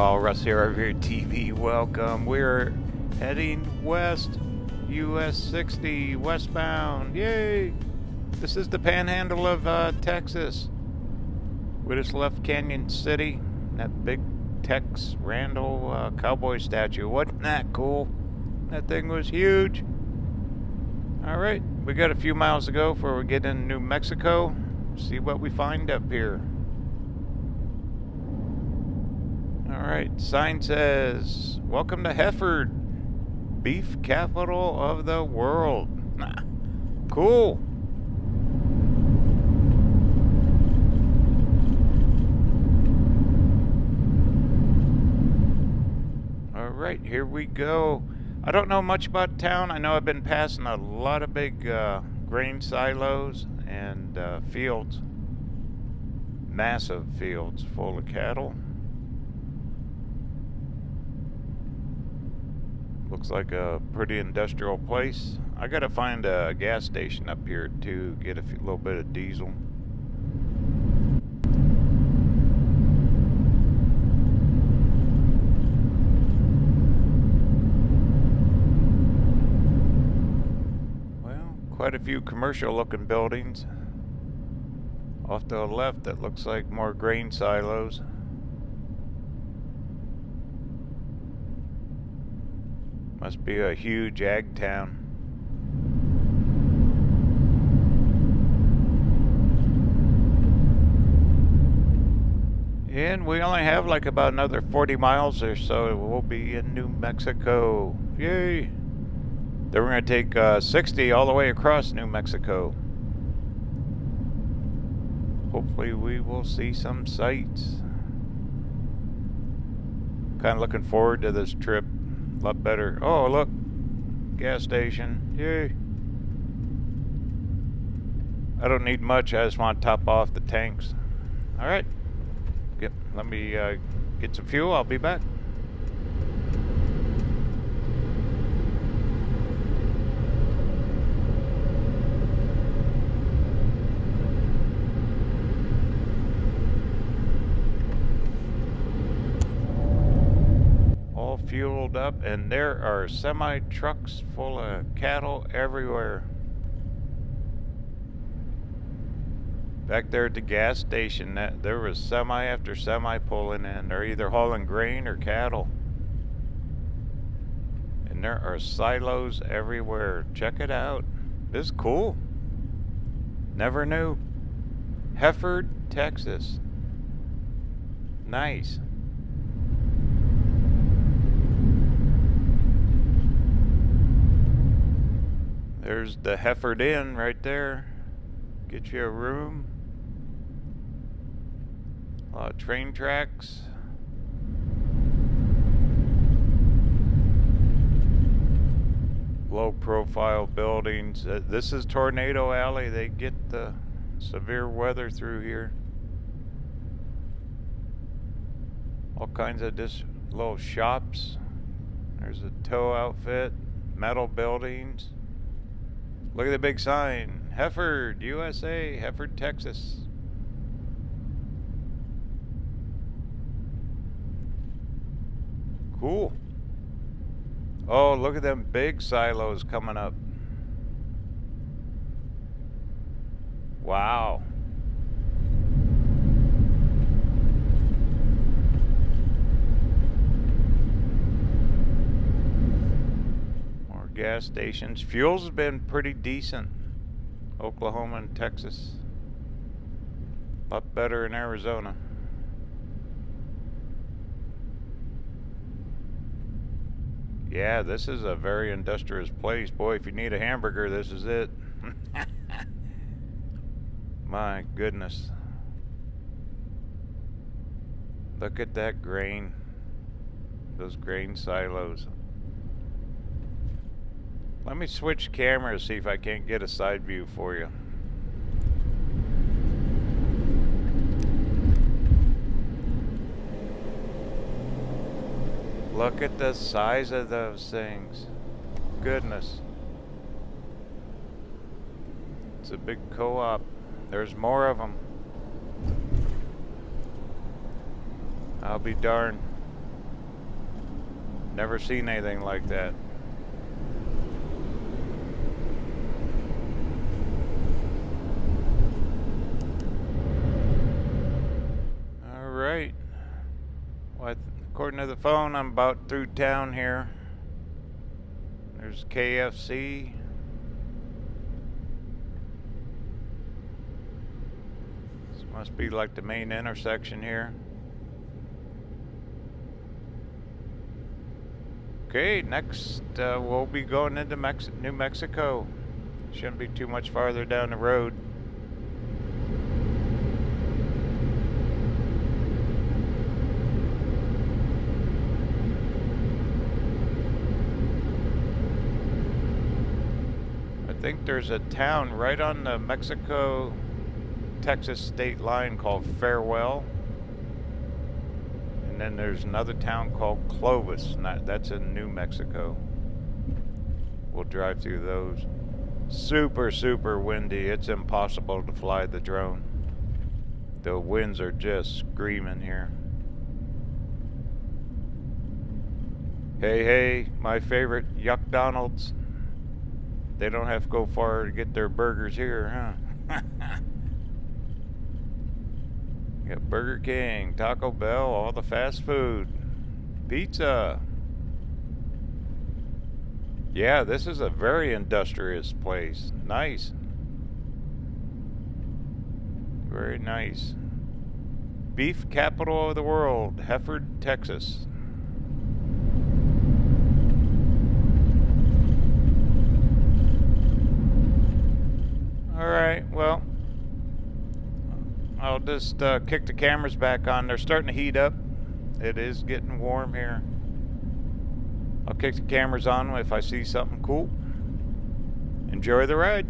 all, Russ here, RVerTV. Welcome. We're heading west, US 60 westbound. Yay! This is the Panhandle of Texas. We just left Canyon City. That big Tex Randall cowboy statue. Wasn't that cool? That thing was huge. Alright, we got a few miles to go before we get into New Mexico. See what we find up here. Alright, sign says, "Welcome to Hereford, beef capital of the world." Cool. Alright, here we go. I don't know much about town. I know I've been passing a lot of big grain silos and fields. Massive fields full of cattle. Looks like a pretty industrial place. I gotta find a gas station up here to get a little bit of diesel. Well, quite a few commercial looking buildings. Off to the left, that looks like more grain silos. Must be a huge ag town. And we only have like about another 40 miles or so. We'll be in New Mexico. Yay! Then we're going to take 60 all the way across New Mexico. Hopefully we will see some sights. Kind of looking forward to this trip. A lot better. Oh, look, gas station. Yay. I don't need much. I just want to top off the tanks. All right. Let me get some fuel. I'll be back. Fueled up, and there are semi trucks full of cattle everywhere. Back there at the gas station, there was semi after semi pulling in. They're either hauling grain or cattle. And there are silos everywhere. Check it out. This is cool. Never knew. Hereford, Texas. Nice. There's the Hereford Inn right there. Get you a room. A lot of train tracks. Low profile buildings. This is Tornado Alley. They get the severe weather through here. All kinds of just little shops. There's a tow outfit. Metal buildings. Look at the big sign. Hereford, USA, Hereford, Texas. Cool. Oh, look at them big silos coming up. Wow. Gas stations. Fuel's been pretty decent. Oklahoma and Texas. A lot better in Arizona. Yeah, this is a very industrious place. Boy, if you need a hamburger, this is it. My goodness. Look at that grain. Those grain silos. Let me switch cameras, see if I can't get a side view for you. Look at the size of those things. Goodness. It's a big co-op. There's more of them. I'll be darned. Never seen anything like that. All right. Well, according to the phone, I'm about through town here. There's KFC. This must be like the main intersection here. Okay, next we'll be going into New Mexico. Shouldn't be too much farther down the road. I think there's a town right on the Mexico-Texas state line called Farewell. And then there's another town called Clovis, and that's in New Mexico. We'll drive through those. Super, super windy. It's impossible to fly the drone. The winds are just screaming here. Hey, hey, my favorite Yuck Donalds. They don't have to go far to get their burgers here, huh? You got Burger King, Taco Bell, all the fast food, pizza. Yeah, this is a very industrious place. Nice. Very nice. Beef capital of the world, Hereford, Texas. All right, well, I'll just kick the cameras back on. They're starting to heat up. It is getting warm here. I'll kick the cameras on if I see something cool. Enjoy the ride.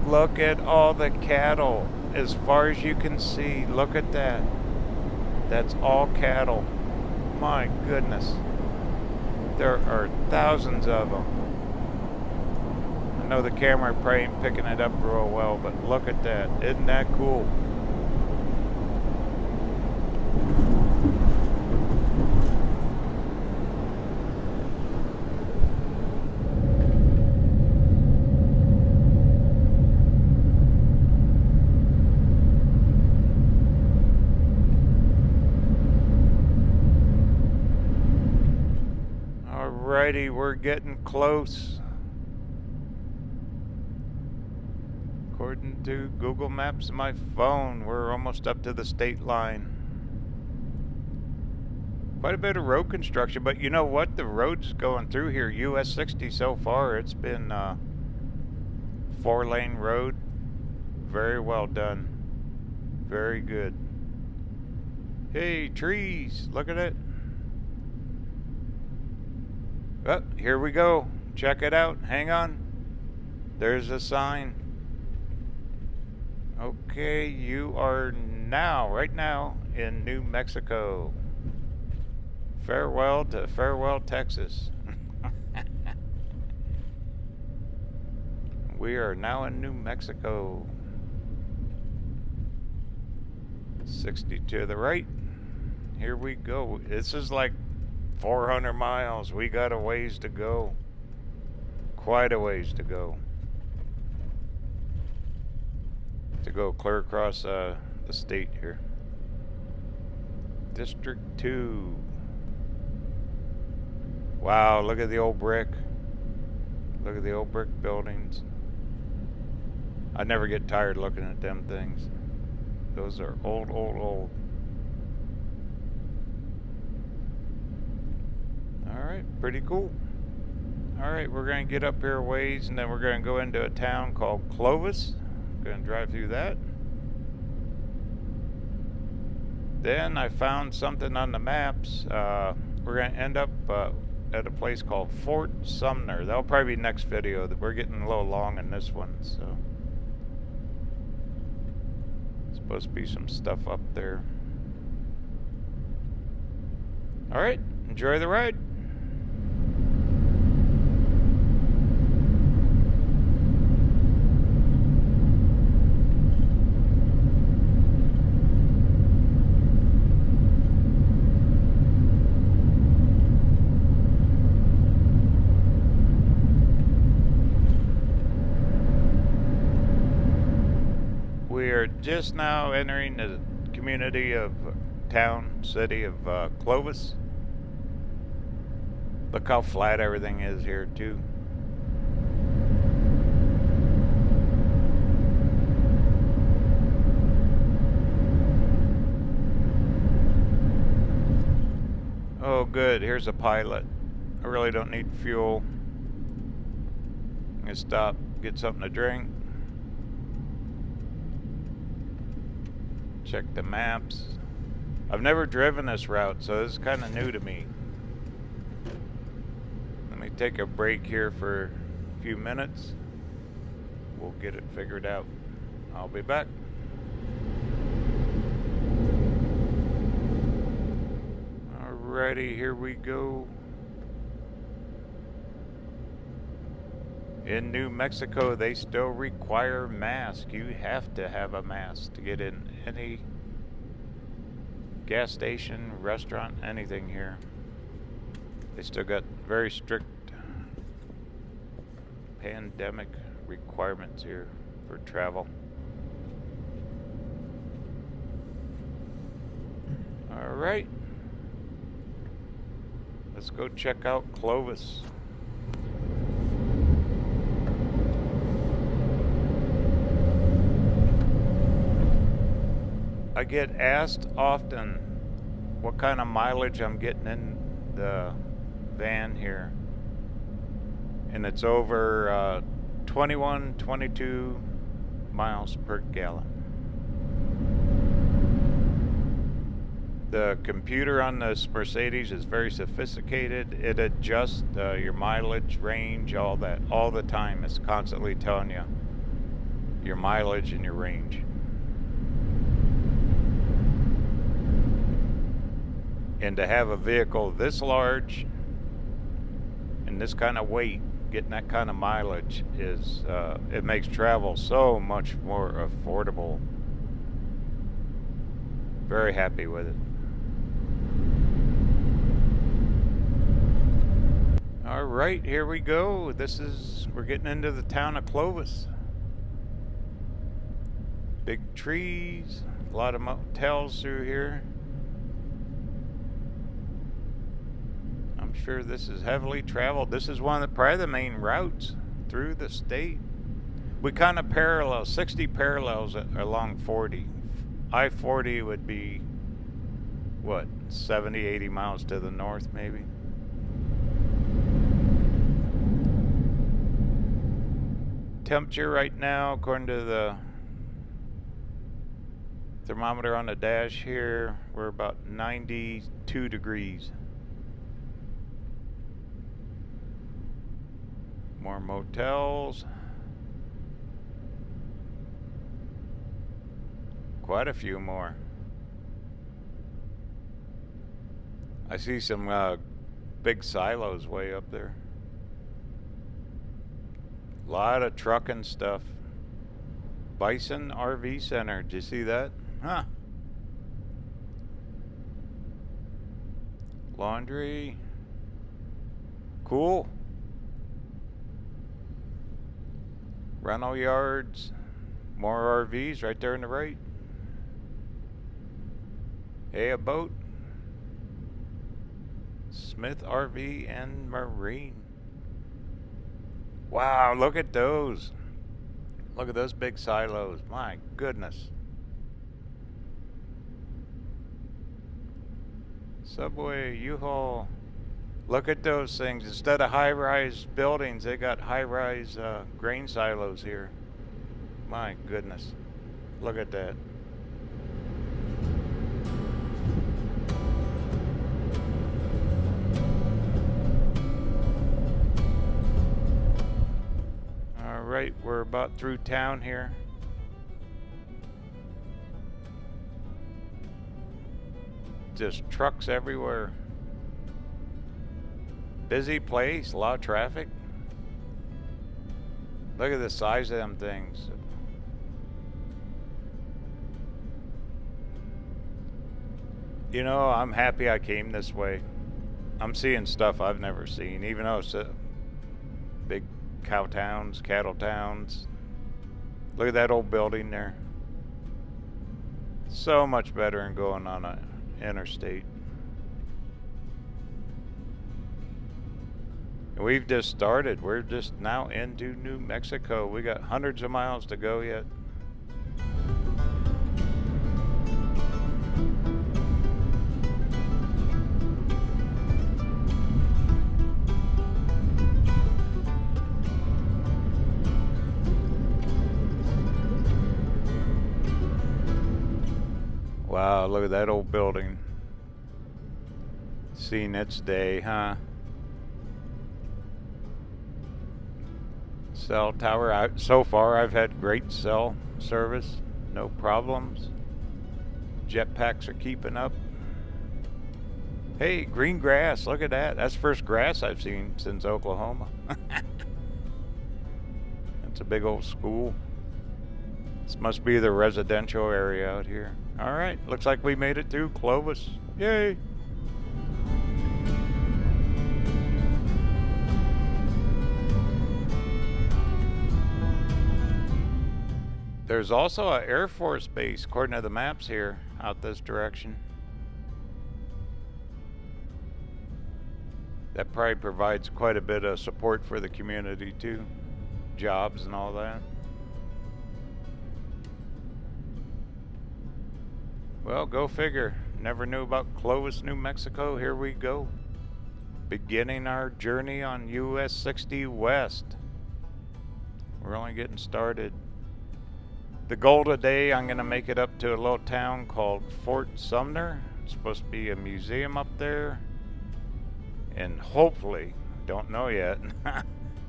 Look at all the cattle. As far as you can see, look at that. That's all cattle. My goodness. There are thousands of them. I know the camera probably ain't picking it up real well, but look at that. Isn't that cool? Alrighty, we're getting close. According to Google Maps and my phone, we're almost up to the state line. Quite a bit of road construction, but you know what? The roads going through here, US 60 so far, it's been 4-lane road. Very well done. Very good. Hey, trees, look at it. Oh, here we go. Check it out. Hang on. There's a sign. Okay, you are now, right now, in New Mexico. Farewell to Farewell, Texas. We are now in New Mexico. 60 to the right. Here we go. This is like 400 miles. We got a ways to go. Quite a ways to go. To go clear across the state here. District 2. Wow, look at the old brick. Look at the old brick buildings. I never get tired looking at them things. Those are old, old, old. Alright, pretty cool. Alright, we're going to get up here a ways and then we're going to go into a town called Clovis. Going to drive through that. Then I found something on the maps. We're going to end up at a place called Fort Sumner. That'll probably be next video. We're getting a little long in this one, so. Supposed to be some stuff up there. Alright, enjoy the ride. We are just now entering the community of city of Clovis. Look how flat everything is here too. Oh good, here's a pilot. I really don't need fuel. I'm gonna stop, get something to drink. Check the maps. I've never driven this route, so this is kind of new to me. Let me take a break here for a few minutes. We'll get it figured out. I'll be back. Alrighty, here we go. In New Mexico, they still require masks. You have to have a mask to get in any gas station, restaurant, anything here. They still got very strict pandemic requirements here for travel. All right. Let's go check out Clovis. I get asked often what kind of mileage I'm getting in the van here. And it's over 21, 22 miles per gallon. The computer on this Mercedes is very sophisticated. It adjusts your mileage, range, all that, all the time. It's constantly telling you your mileage and your range. And to have a vehicle this large and this kind of weight, getting that kind of mileage is, it makes travel so much more affordable. Very happy with it. All right, here we go. We're getting into the town of Clovis. Big trees, a lot of motels through here. I'm sure this is heavily traveled. This is one of probably the main routes through the state. We kind of parallel, 60 parallels along 40. I-40 would be, what, 70, 80 miles to the north maybe? Temperature right now, according to the thermometer on the dash here, we're about 92 degrees. More motels. Quite a few more. I see some big silos way up there. A lot of trucking stuff. Bison RV Center. Did you see that? Huh. Laundry. Cool. Rental yards. More RVs right there on the right. Hey, a boat. Smith RV and Marine. Wow, look at those. Look at those big silos. My goodness. Subway, U-Haul. Look at those things. Instead of high-rise buildings, they got high-rise grain silos here. My goodness. Look at that. Alright, we're about through town here. Just trucks everywhere. Busy place, a lot of traffic. Look at the size of them things. You know, I'm happy I came this way. I'm seeing stuff I've never seen, even though it's big cow towns, cattle towns. Look at that old building there. So much better than going on a interstate. We've just started. We're just now into New Mexico. We got hundreds of miles to go yet. Wow, look at that old building. Seen its day, huh? Cell tower. So far, I've had great cell service. No problems. Jetpacks are keeping up. Hey, green grass. Look at that. That's the first grass I've seen since Oklahoma. That's a big old school. This must be the residential area out here. All right, looks like we made it through Clovis. Yay! There's also an Air Force base, according to the maps here, out this direction. That probably provides quite a bit of support for the community too. Jobs and all that. Well, go figure. Never knew about Clovis, New Mexico. Here we go. Beginning our journey on US 60 West. We're only getting started. The goal today, I'm going to make it up to a little town called Fort Sumner. It's supposed to be a museum up there. And hopefully, don't know yet,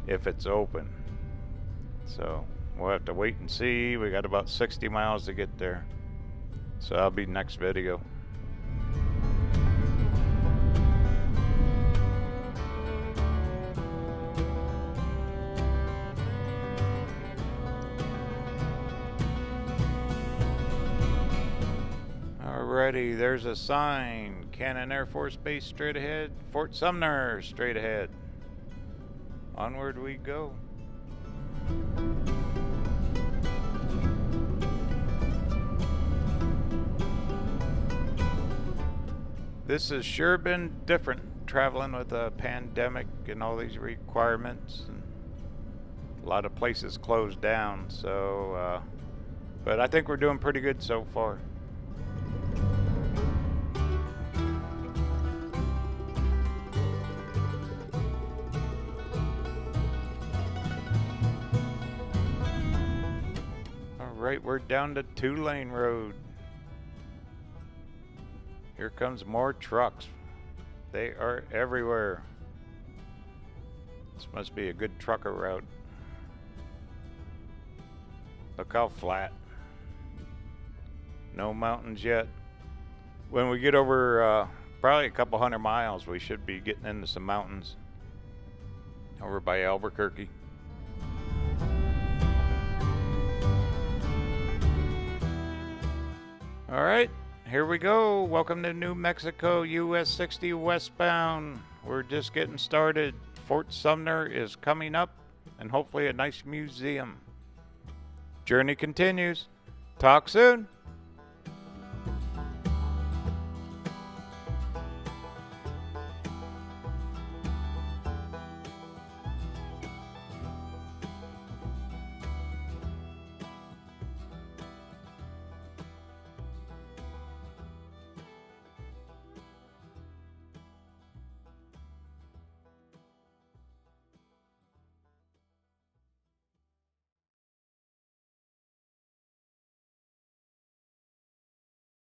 if it's open. So we'll have to wait and see. We got about 60 miles to get there. So that'll be next video. Alrighty, there's a sign. Cannon Air Force Base straight ahead. Fort Sumner straight ahead. Onward we go. This has sure been different, traveling with a pandemic and all these requirements. And a lot of places closed down, so but I think we're doing pretty good so far. Alright, we're down to 2-lane road. Here comes more trucks. They are everywhere. This must be a good trucker route. Look how flat. No mountains yet. When we get over probably a couple 100 miles, we should be getting into some mountains over by Albuquerque. All right. Here we go. Welcome to New Mexico, US 60 westbound. We're just getting started. Fort Sumner is coming up, and hopefully a nice museum. Journey continues. Talk soon.